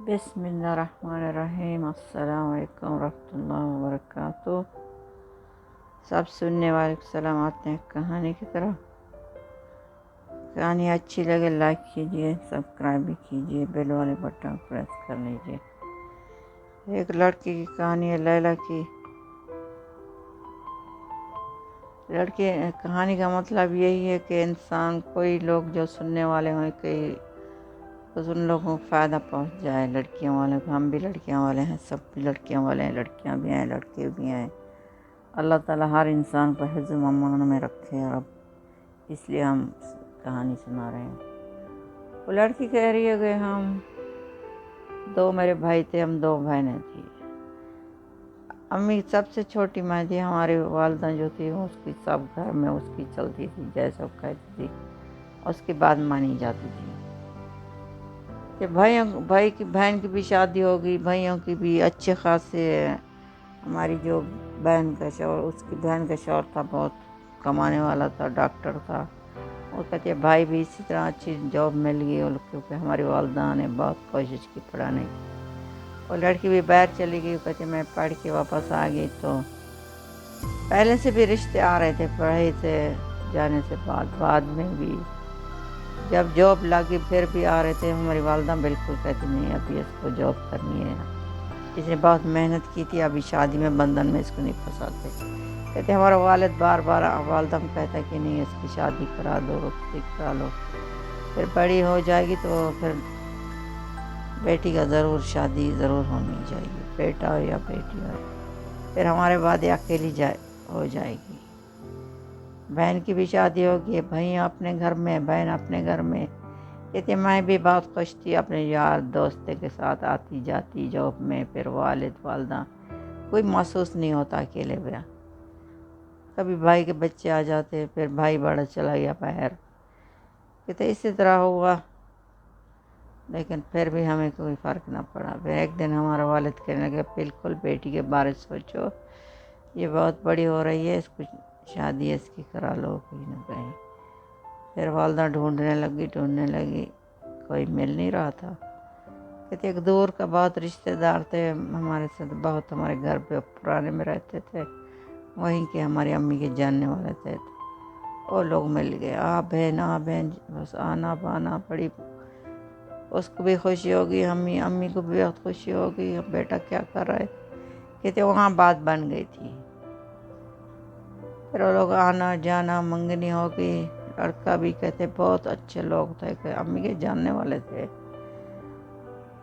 بسم اللہ الرحمن الرحیم۔ السلام علیکم ورحمۃ اللہ وبرکاتہ۔ سب سننے والے کو سلام۔ آتے ہیں کہانی کی طرف۔ کہانی اچھی لگے لائک کیجیے، سبسکرائب بھی کیجیے، بیل والے بٹن پریس کر لیجیے۔ ایک لڑکی کی کہانی ہے، لیلا کی۔ لڑکی کہانی کا مطلب یہی ہے کہ انسان کوئی لوگ جو سننے والے ہوں کہ ان لوگوں کو فائدہ پہنچ جائے، لڑکیوں والے کو۔ ہم بھی لڑکیاں والے ہیں، سب بھی لڑکیاں والے ہیں، لڑکیاں بھی ہیں لڑکے بھی ہیں۔ اللہ تعالیٰ ہر انسان کو حفظ و امان میں رکھے، اور اس لیے ہم کہانی سنا رہے ہیں۔ وہ لڑکی کہہ رہی ہے کہ میرے بھائی تھے، ہم 2 بہنیں تھیں۔ امی سب سے چھوٹی میں تھی، ہماری والدہ جو تھی اس کی سب گھر میں اس کی چلتی تھی، جیسا وہ کہتی تھی اس کی بات مانی جاتی تھی۔ کہ بھائی کی بہن کی بھی شادی ہوگی، بھائیوں کی بھی اچھے خاصے۔ ہماری جو بہن کا شوہر، اس کی بہن کا شوہر تھا، بہت کمانے والا تھا، ڈاکٹر تھا۔ وہ کہتے ہیں بھائی بھی اسی طرح اچھی جاب مل گئی، کیونکہ ہماری والدہ نے بہت کوشش کی پڑھانے کی۔ اور لڑکی بھی باہر چلی گئی، کہتے میں پڑھ کے واپس آ گئی تو پہلے سے بھی رشتے آ رہے تھے، پڑھائی سے جانے سے بعد میں بھی جب جاب لگی پھر بھی آ رہے تھے۔ ہماری والدہ بالکل کہتی نہیں، ابھی اس کو جاب کرنی ہے، اس نے بہت محنت کی تھی، ابھی شادی میں بندھن میں اس کو نہیں پھنساتے۔ کہتے ہمارا والد بار والدہ کہتا ہے کہ نہیں، اس کی شادی کرا دو، رخصتی کرا لو، پھر بڑی ہو جائے گی تو پھر بیٹی کا ضرور شادی ضرور ہونی چاہیے، بیٹا ہو یا بیٹی ہو، پھر ہمارے بعد اکیلی ہو جائے گی۔ بہن کی بھی شادی ہوگی، بھائی اپنے گھر میں، بہن اپنے گھر میں۔ کہتے میں بھی بہت خوش تھی، اپنے یار دوست کے ساتھ آتی جاتی جاب میں، پھر والد والدہ کوئی محسوس نہیں ہوتا اکیلے میں۔ کبھی بھائی کے بچے آ جاتے، پھر بھائی بڑا چلا گیا باہر۔ کہتے اسی طرح ہوا، لیکن پھر بھی ہمیں کوئی فرق نہ پڑا۔ پھر ایک دن ہمارا والد کہنے لگے بالکل بیٹی کے بارے سوچو، یہ بہت بڑی ہو رہی ہے، اس کو شادی اس کی کرا لو کہیں نہ کہیں۔ پھر والدہ ڈھونڈنے لگی، کوئی مل نہیں رہا تھا۔ کہتے ایک دور کا بہت رشتہ دار تھے ہمارے ساتھ، بہت ہمارے گھر پہ پرانے میں رہتے تھے، وہیں کے ہماری امی کے جاننے والے تھے۔ وہ لوگ مل گئے، آ بہن بس آنا بانا پڑی۔ اس کو بھی خوشی ہوگی، امی کو بھی بہت خوشی ہوگی، بیٹا کیا کر رہا ہے۔ کہتے وہاں بات بن گئی تھی، پھر وہ لوگ آنا جانا، منگنی ہوگی۔ لڑکا بھی کہتے بہت اچھے لوگ تھے، کہ امی کے جاننے والے تھے۔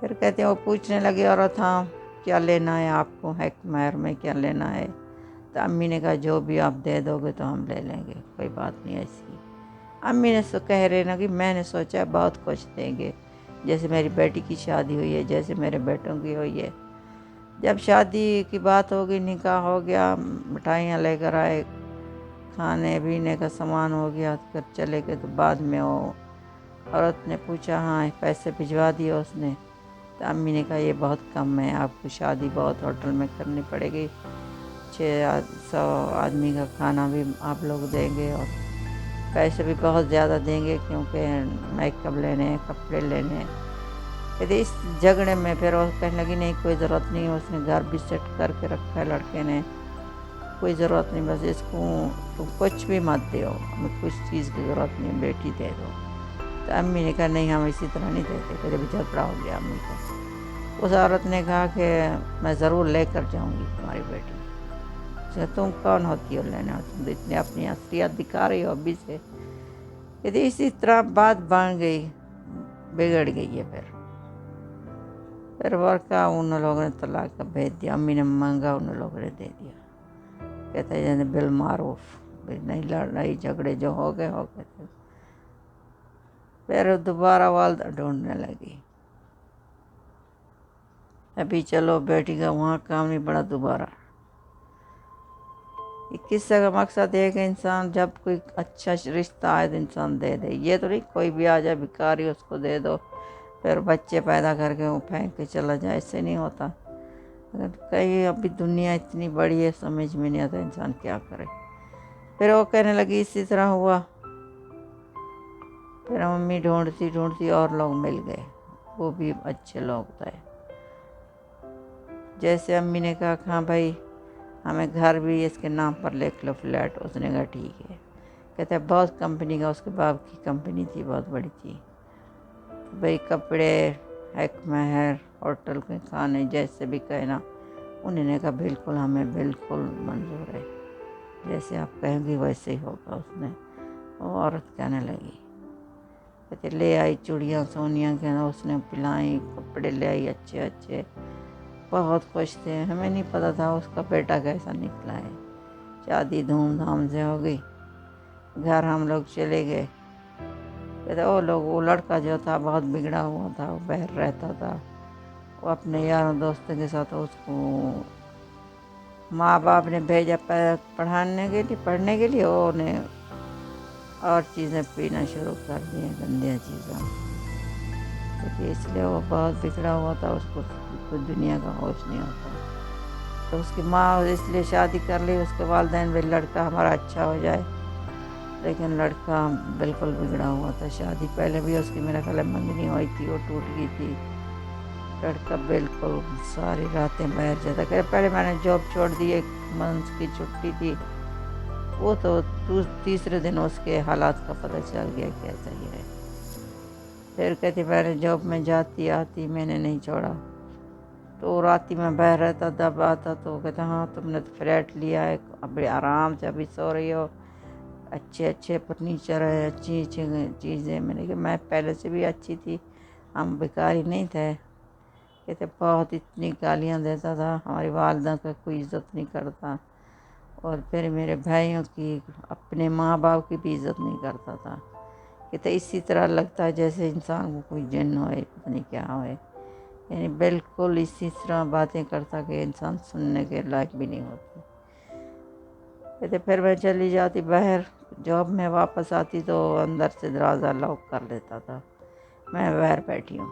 پھر کہتے وہ پوچھنے لگے عورت، ہاں کیا لینا ہے آپ کو، ہے مہر میں کیا لینا ہے؟ تو امی نے کہا جو بھی آپ دے دو گے تو ہم لے لیں گے، کوئی بات نہیں ایسی۔ امی نے کہہ رہے نا کہ میں نے سوچا بہت کچھ دیں گے، جیسے میری بیٹی کی شادی ہوئی ہے، جیسے میرے بیٹوں کی ہوئی ہے۔ جب شادی کی بات ہوگی، نکاح ہو گیا، مٹھائیاں لے کر آئے، کھانے پینے کا سامان ہو گیا، پھر چلے گئے۔ تو بعد میں وہ عورت نے پوچھا، ہاں پیسے بھجوا دیے اس نے؟ تو امی نے کہا یہ بہت کم ہے، آپ کو شادی بہت ہوٹل میں کرنی پڑے گی، 600 آدمی کا کھانا بھی آپ لوگ دیں گے، اور پیسے بھی بہت زیادہ دیں گے، کیونکہ میک اپ لینے ہیں، کپڑے لینے ہیں۔ کہتے اس جھگڑے میں پھر وہ کہنے لگی نہیں کوئی ضرورت نہیں، اس نے گھر بھی سیٹ کر کے رکھا ہے لڑکے نے، کوئی ضرورت نہیں، بس اس کو تم کچھ بھی مت دیو، ہمیں کچھ چیز کی ضرورت نہیں، بیٹی دے دو۔ تو امی نے کہا نہیں، ہم اسی طرح نہیں دیتے۔ کہتے بھی جھگڑا ہو گیا امی کا۔ اس عورت نے کہا کہ میں ضرور لے کر جاؤں گی تمہاری بیٹی۔ تم کون ہوتی ہو لینا، تم اتنی اپنی اصلیت دکھا رہی ہو ابھی سے۔ کہتے اسی طرح بات بن گئی، بگڑ گئی ہے۔ پھر ورکا ان لوگوں نے طلاق کا بھیج دیا، امی نے مانگا، ان لوگوں نے دے دیا۔ کہتے ہیں بالمعروف، نہیں لڑائی جھگڑے جو ہو گئے تھے۔ پھر دوبارہ والدہ ڈھونڈنے لگی، ابھی چلو بیٹی کا وہاں کام نہیں پڑا دوبارہ۔ قصے کا مقصد ہے کہ انسان جب کوئی اچھا رشتہ آئے تو انسان دے دے، یہ تو نہیں کوئی بھی آ جائے بھکاری اس کو دے دو، پھر بچے پیدا کر کے وہ پھینک کے چلا جائے، ایسے نہیں ہوتا۔ کہیں ابھی دنیا اتنی بڑی ہے، سمجھ میں نہیں آتا انسان کیا کرے۔ پھر وہ کہنے لگی اسی طرح ہوا۔ پھر امی ڈھونڈتی اور لوگ مل گئے، وہ بھی اچھے لوگ تھے۔ जैसे अम्मी ने कहा हाँ भाई हमें घर भी इसके नाम पर लिख लो फ्लैट, उसने कहा ठीक है। कहते हैं बहुत कंपनी का, उसके बाप की कंपनी थी, बहुत बड़ी थी। तो भाई कपड़े, हैक महर, होटल के खाने, जैसे भी कहना, उन्होंने कहा बिल्कुल हमें बिल्कुल मंजूर है, जैसे आप कहेंगी वैसे ही होगा। उसने वो औरत कहने लगी, कहते ले आई चूड़ियाँ सोनिया के, उसने पिलाई, कपड़े ले आई अच्छे अच्छे, बहुत खुश थे। हमें नहीं पता था उसका बेटा कैसा निकला है। शादी धूमधाम से हो गई, घर हम लोग चले गए। कहते वो लड़का जो था बहुत बिगड़ा हुआ था, वो बाहर रहता था, वो अपने यारों दोस्तों के साथ, उसको माँ बाप ने भेजा पढ़ने के लिए वो ने और चीज़ें पीना शुरू कर दी, गंदी चीज़ें। तो इसलिए वो बहुत बिगड़ा हुआ था, उसको कोई दुनिया का होश नहीं होता। तो उसकी माँ इसलिए शादी कर ली, उसके वालिदैन भी लड़का हमारा अच्छा हो जाए, लेकिन लड़का बिल्कुल बिगड़ा हुआ था। शादी पहले भी उसकी मेरा ख्याल मंगनी हुई थी, वो टूट गई थी। लड़का बिल्कुल सारी रातें बाहर जाता। पहले मैंने जॉब छोड़ दी, 1 मंथ की छुट्टी थी, वो तो तीसरे दिन उसके हालात का पता चल गया कैसा ही है। फिर कहती मैंने जॉब में जाती आती, मैंने नहीं छोड़ा। तो रात में बाहर रहता, दब आता तो कहता हाँ तुमने तो फ्लैट लिया है, अभी आराम से अभी सो रही हो, अच्छे अच्छे फर्नीचर है, अच्छी अच्छी चीज़ें। मैंने कहा मैं पहले से भी अच्छी थी, हम भिखारी नहीं थे। कहते बहुत इतनी गालियाँ देता था, हमारी वालदा का कोई इज़्ज़त नहीं करता, और फिर मेरे भाइयों की, अपने माँ बाप की भी इज़्ज़त नहीं करता था। कहते इसी तरह लगता है जैसे इंसान को कोई जिन्न होए, पता नहीं क्या होए, यानी बिल्कुल इसी तरह बातें करता कि इंसान सुनने के लायक भी नहीं होती। कहते फिर मैं चली जाती बाहर, जॉब में वापस आती तो अंदर से दरवाज़ा लॉक कर लेता था, मैं बाहर बैठी हूँ।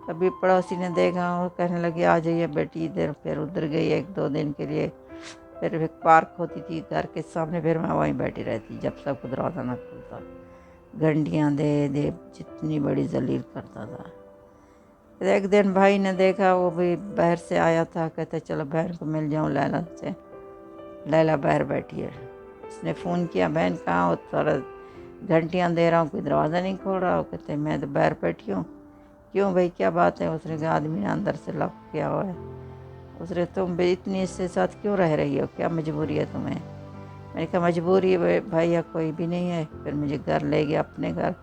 कभी पड़ोसी ने देखा और कहने लगी आ जाइए बेटी इधर, फिर उधर गई 1-2 दिन के लिए। फिर एक पार्क होती थी घर के सामने, फिर मैं वहीं बैठी रहती जब सबको दरवाज़ा न खुलता, घंटियाँ दे दे जितनी बड़ी जलील करता था। फिर एक दिन भाई ने देखा, वो भी बाहर से आया था, कहते चलो बहन को मिल जाऊँ लैला से। लैला बाहर बैठी है, उसने फ़ोन किया बहन कहाँ हो, थोड़ा घंटियाँ दे रहा हूँ, कोई दरवाज़ा नहीं खोल रहा हो। कहते मैं तो बाहर बैठी हूँ। क्यों भाई क्या बात है? उसने कहा आदमी ने अंदर से लॉक किया हुआ है। उसने तुम भी इतनी इसके साथ क्यों रह रही हो, क्या मजबूरी है तुम्हें? मैंने कहा मजबूरी भैया कोई भी नहीं है। फिर मुझे घर ले गया, अपने घर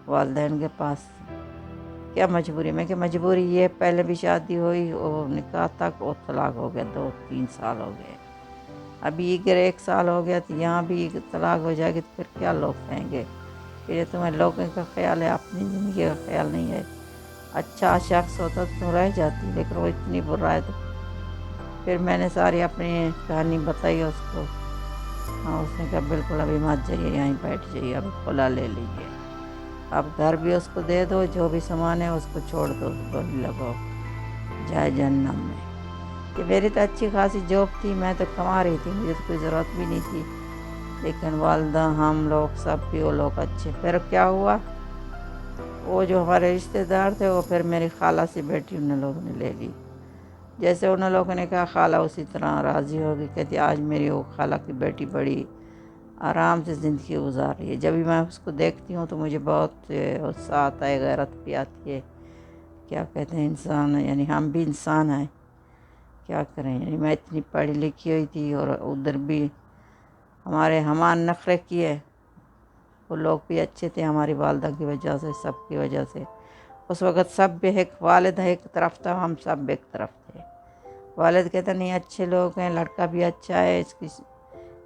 वालिदैन के पास। क्या मजबूरी? मैं क्या मजबूरी ये, पहले भी शादी हुई और निकाह तक और तलाक हो गया, 2-3 साल हो गए। अभी अगर 1 साल हो गया तो यहाँ भी तलाक हो जाएगी तो फिर क्या लोग कहेंगे? फिर तुम्हें लोगों का ख्याल है, अपनी ज़िंदगी का ख्याल नहीं है। अच्छा शख्स होता तो रह जाती, लेकिन वो इतनी बुरा है। तो फिर मैंने सारी अपनी कहानी बताई उसको। हाँ उसने कहा बिल्कुल अभी मत जाइए, यहीं बैठ जाइए, अब खुला ले लीजिए, अब घर भी उसको दे दो, जो भी सामान है उसको छोड़ दो, बोली लगाओ जाए जहन्नम में। कि मेरी तो अच्छी खासी जॉब थी, मैं तो कमा रही थी, मुझे तो कोई ज़रूरत भी नहीं थी, लेकिन वालदा हम लोग सब भी वो लोग अच्छे। फिर क्या हुआ, वो जो हमारे रिश्तेदार थे वो फिर मेरी खाला से बेटी उन लोगों ने ले ली। जैसे उन लोगों ने कहा खाला उसी तरह राज़ी होगी। कहती आज मेरी वो खाला की बेटी बड़ी आराम से ज़िंदगी गुजार रही है। जब भी मैं उसको देखती हूँ तो मुझे बहुत उत्साह आता है, गैरत भी आती है। क्या कहते हैं इंसान, यानी हम भी इंसान हैं, क्या करें। यानी मैं इतनी पढ़ी लिखी हुई थी और उधर भी हमारे हमान नखरे किए। वो लोग भी अच्छे थे हमारी वालदा की वजह से, सब की वजह से। उस वक़्त सब भी एक वालिद एक तरफ था, हम सब एक तरफ थे। वालिद कहते नहीं अच्छे लोग हैं, लड़का भी अच्छा है, इसकी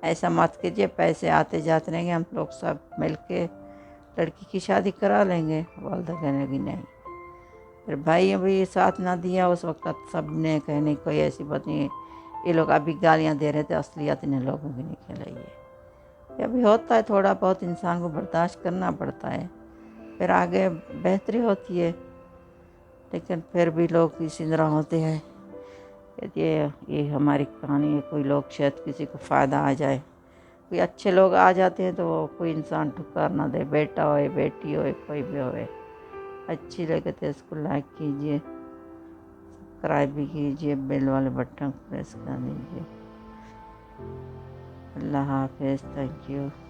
ऐसा मत कीजिए, पैसे आते जाते रहेंगे, हम लोग सब मिल के लड़की की शादी करा लेंगे। वालदा कहने लगी नहीं। फिर भाइयों भी साथ ना दिया उस वक़्त, सब ने कहने कोई ऐसी बात नहीं है, ये लोग अभी गालियाँ दे रहे थे, असलियत इन्हें लोगों की नहीं खिलाई है। ये अभी होता है, थोड़ा बहुत इंसान को बर्दाश्त करना पड़ता है, फिर आगे बेहतरी होती है। लेकिन फिर भी लोग इसी तरह होते हैं। ये हमारी कहानी है, कोई लोग शायद किसी को फ़ायदा आ जाए, कोई अच्छे लोग आ जाते हैं तो कोई इंसान ठुकर ना दे, बेटा होए बेटी होए कोई भी होए, अच्छी लगे तो इसको लाइक कीजिए, سبسکرائب بھی کیجیے، بیل والے بٹن کو پریس کر دیجیے۔ اللہ حافظ، تھینک یو۔